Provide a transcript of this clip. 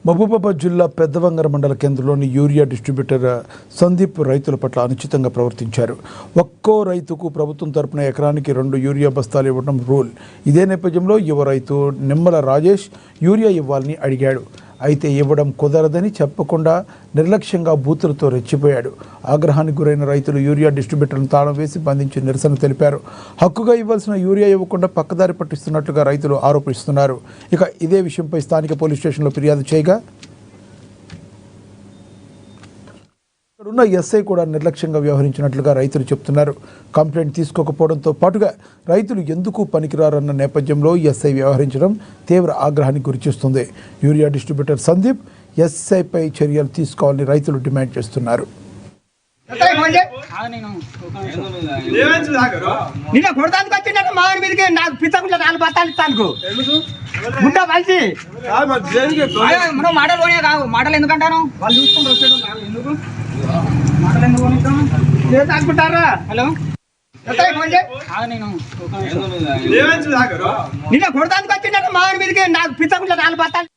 మహబూబాబాద్ జిల్లా పెద్దవంగర మండల కేంద్రంలోని యూరియా డిస్ట్రిబ్యూటర్ సందీప్ రైతుల పట్ల అనుచితంగా ప్రవర్తించారు. ఒక్కో రైతుకు ప్రభుత్వం తరపున ఎకరానికి 2 యూరియా బస్తాలు ఇవ్వడం రూల్. ఇదే నేపథ్యంలో యువ రైతు నిమ్మల రాజేష్ యూరియా ఇవ్వాలని అడిగాడు. అయితే ఇవ్వడం కుదరదని చెప్పకుండా నిర్లక్ష్యంగా బూతులతో రెచ్చిపోయాడు. ఆగ్రహానికి గురైన రైతులు యూరియా డిస్ట్రిబ్యూటర్ను తాళం వేసి బంధించి నిరసన తెలిపారు. హక్కుగా ఇవ్వాల్సిన యూరియా ఇవ్వకుండా పక్కదారి పట్టిస్తున్నట్లుగా రైతులు ఆరోపిస్తున్నారు. ఇక ఇదే విషయంపై స్థానిక పోలీస్ స్టేషన్లో ఫిర్యాదు చేయగా ఇక్కడున్న ఎస్ఐ కూడా నిర్లక్ష్యంగా వ్యవహరించినట్లుగా రైతులు చెప్తున్నారు. కంప్లైంట్ తీసుకోకపోవడంతో పాటుగా రైతులు ఎందుకు పనికిరారన్న నేపథ్యంలో ఎస్ఐ వ్యవహరించడం తీవ్ర ఆగ్రహానికి గురిచేస్తుంది. యూరియా డిస్ట్రిబ్యూటర్ సందీప్ ఎస్ఐపై చర్యలు తీసుకోవాలని రైతులు డిమాండ్ చేస్తున్నారు. మాటలు ఎందుకంటాను వాళ్ళు చూసుకుంటారు. హలో నిన్న కొడతానికి వచ్చినట్టు మా మీదకి నాకు పిచ్చకుండా 4 బత్తాలు